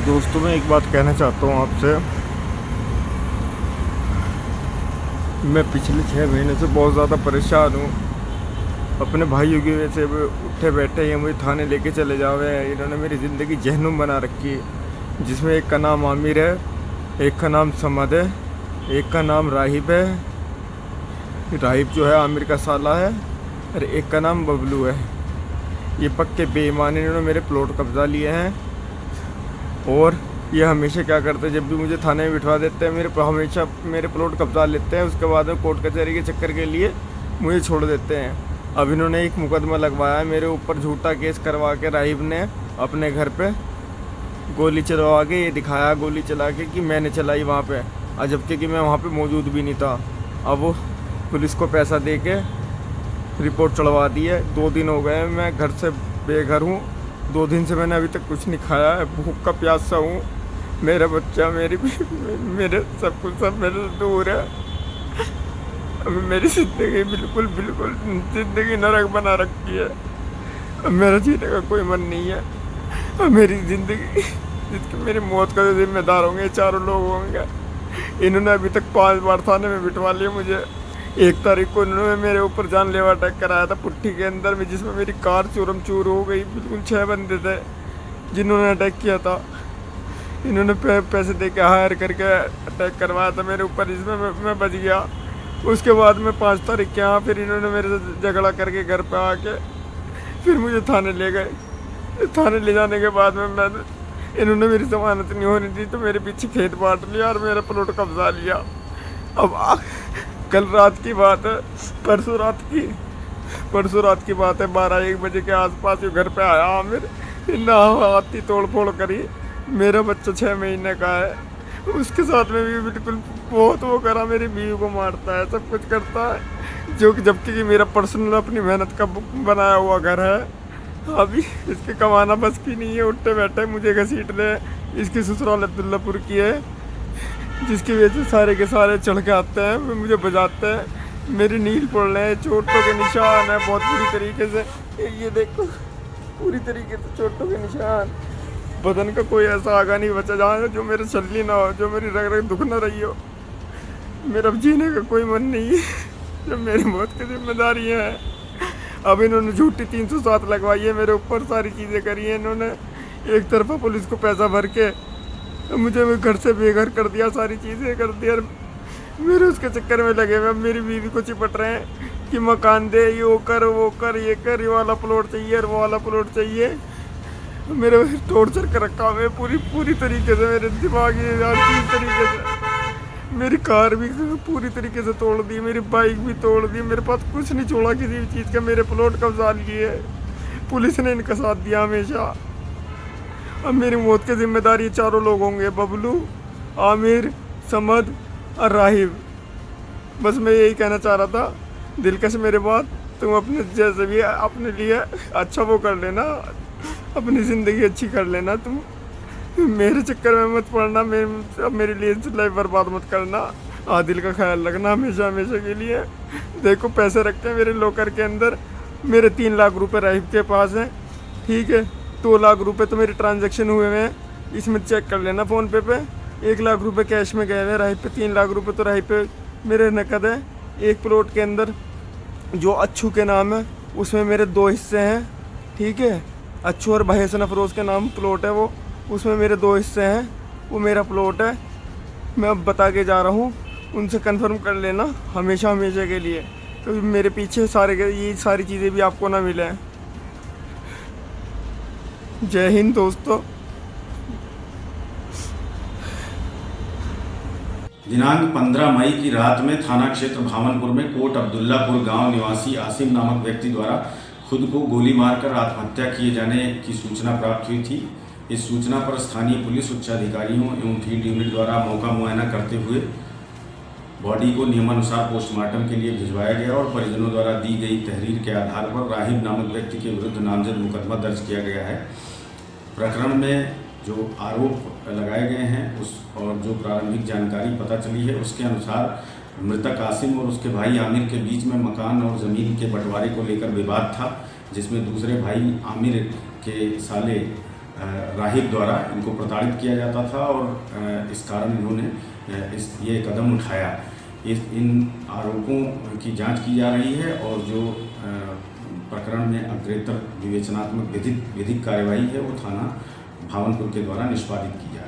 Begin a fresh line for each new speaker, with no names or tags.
दोस्तों, मैं एक बात कहना चाहता हूँ आपसे। मैं पिछले 6 महीने से बहुत ज़्यादा परेशान हूँ। अपने भाइयों की वजह से वो उठे बैठे ये मुझे थाने लेके चले जावे हैं। इन्होंने मेरी ज़िंदगी जहन्नुम बना रखी है, जिसमें एक का नाम आमिर है, एक का नाम समद है, एक का नाम राहिब है। राहिब जो है आमिर का साला है, और एक का नाम बबलू है। ये पक्के बेईमान, इन्होंने मेरे प्लॉट कब्जा लिए हैं। और ये हमेशा क्या करते हैं, जब भी मुझे थाने में बिठवा देते हैं, हमेशा मेरे प्लॉट कब्जा लेते हैं। उसके बाद में कोर्ट कचहरी के चक्कर के लिए मुझे छोड़ देते हैं। अब इन्होंने एक मुकदमा लगवाया है मेरे ऊपर, झूठा केस करवा के राहिब ने अपने घर पे गोली चलवा के ये दिखाया, गोली चला के कि मैंने चलाई वहाँ पे, और जबकि कि मैं वहाँ पे मौजूद भी नहीं था। अब वो पुलिस को पैसा दे के रिपोर्ट चढ़वा दी है। 2 दिन हो गए मैं घर से बेघर हूँ। 2 दिन से मैंने अभी तक कुछ नहीं खाया है, भूख का प्यासा हूँ। मेरा बच्चा, मेरे सब कुछ सब मेरे से दूर है। अभी मेरी ज़िंदगी बिल्कुल ज़िंदगी नरक बना रखी है। अब मेरा जीने का कोई मन नहीं है। अब मेरी ज़िंदगी, जिसकी मेरी मौत का जो जिम्मेदार होंगे, 4 लोग होंगे। इन्होंने अभी तक 5 बार थाने में बिठवा लिया मुझे। 1 तारीख को इन्होंने मेरे ऊपर जानलेवा अटैक कराया था पुट्ठी के अंदर में, जिसमें मेरी कार चूरम चूर हो गई। बिल्कुल 6 बंदे थे जिन्होंने अटैक किया था। इन्होंने पैसे दे के हायर करके अटैक करवाया था मेरे ऊपर, जिसमें मैं बच गया। उसके बाद में 5 तारीख के यहाँ फिर इन्होंने मेरे से झगड़ा करके घर पे आके फिर मुझे थाने ले गए। थाने ले जाने के बाद में इन्होंने मेरी जमानत नहीं होने दी, तो मेरे पीछे खेत बांट लिया और मेरा प्लॉट कब्जा लिया। अब कल रात की बात है, परसों रात की बात है, 12-1 बजे के आसपास ये घर पे आया आमिर। ना हाथी तोड़ फोड़ करी। मेरा बच्चा 6 महीने का है, उसके साथ में भी बिल्कुल बहुत वो करा। मेरी बीवी को मारता है, सब कुछ करता है, जो कि जबकि कि मेरा पर्सनल अपनी मेहनत का बनाया हुआ घर है। अभी इसके कमाना बस की नहीं है, उठते बैठे मुझे घसीट ले। इसकी ससुराल अब्दुल्लापुर की है, जिसकी वजह से सारे के सारे चढ़ के आते हैं, मुझे बजाते हैं। मेरी नील पड़ रहे हैं, चोटों के निशान है बहुत बुरी तरीके से। ये देखो, पूरी तरीके से चोटों के निशान। बदन का कोई ऐसा आगा नहीं बचा जहाँ जो मेरे छल्ली ना हो, जो मेरी रग रग दुख ना रही हो। मेरा जीने का कोई मन नहीं है, जो मेरी मौत की जिम्मेदारी है। अब इन्होंने झूठी 307 लगवाई है मेरे ऊपर, सारी चीज़ें करी हैं इन्होंने। एक तरफा पुलिस को पैसा भर के मुझे घर से बेघर कर दिया, सारी चीज़ें कर दिया। मेरे उसके चक्कर में लगे हुए। अब मेरी बीवी को चिपट रहे हैं कि मकान दे, ये कर, वो कर, ये कर, ये वाला प्लॉट चाहिए और वो वाला प्लॉट चाहिए। मेरे टॉर्चर कर रखा है पूरी तरीके से, मेरे दिमागी हर चीज़ तरीके से। मेरी कार भी पूरी तरीके से तोड़ दी, मेरी बाइक भी तोड़ दी। मेरे पास कुछ नहीं छोड़ा किसी भी चीज़ का। मेरे प्लॉट कब्जा लिए, पुलिस ने इनका साथ दिया हमेशा। अब मेरी मौत की जिम्मेदारी 4 लोग होंगे, बबलू, आमिर, समद और राहिब। बस मैं यही कहना चाह रहा था, दिलकश मेरे बात, तुम अपने जैसे भी अपने लिए अच्छा वो कर लेना, अपनी ज़िंदगी अच्छी कर लेना। तुम मेरे चक्कर में मत पड़ना, मेरे लिए लाइफ बर्बाद मत करना। आदिल का ख्याल रखना हमेशा के लिए। देखो, पैसे रखते हैं मेरे लॉकर के अंदर। मेरे 3 लाख रुपए राहिब के पास हैं, ठीक है। 2 लाख रुपए तो मेरे ट्रांजैक्शन हुए हैं, इसमें चेक कर लेना फ़ोन पे। 1 लाख रुपए कैश में गए हुए राहिब पे। 3 लाख रुपए तो राहिब पे मेरे नकद है। एक प्लॉट के अंदर जो अच्छू के नाम है, उसमें मेरे 2 हिस्से हैं, ठीक है। अच्छू और भाई हसन अफरोज़ के नाम प्लॉट है वो, उसमें मेरे 2 हिस्से हैं, वो मेरा प्लॉट है। मैं अब बता के जा रहा हूँ, उनसे कंफर्म कर लेना हमेशा के लिए, क्योंकि मेरे पीछे ये सारी चीज़ें भी आपको ना मिले। जय हिंद दोस्तों।
दिनांक 15 मई की रात में थाना क्षेत्र भावनपुर में कोट अब्दुल्लापुर गांव निवासी आसिम नामक व्यक्ति द्वारा खुद को गोली मारकर आत्महत्या किए जाने की सूचना प्राप्त हुई थी। इस सूचना पर स्थानीय पुलिस उच्चाधिकारियों एवं फील्ड यूनिट द्वारा मौका मुआयना करते हुए बॉडी को नियमानुसार पोस्टमार्टम के लिए भिजवाया गया और परिजनों द्वारा दी गई तहरीर के आधार पर राहिब नामक व्यक्ति के विरुद्ध नामजद मुकदमा दर्ज किया गया है। प्रकरण में जो आरोप लगाए गए हैं और जो प्रारंभिक जानकारी पता चली है, उसके अनुसार मृतक आसिम और उसके भाई आमिर के बीच में मकान और ज़मीन के बंटवारे को लेकर विवाद था, जिसमें दूसरे भाई आमिर के साले राहिब द्वारा इनको प्रताड़ित किया जाता था और इस कारण इन्होंने ये कदम उठाया। इन आरोपों की जांच की जा रही है और जो प्रकरण में अग्रेतर विवेचनात्मक विधिक कार्यवाही है वो थाना भावनपुर के द्वारा निष्पादित की जा रही है।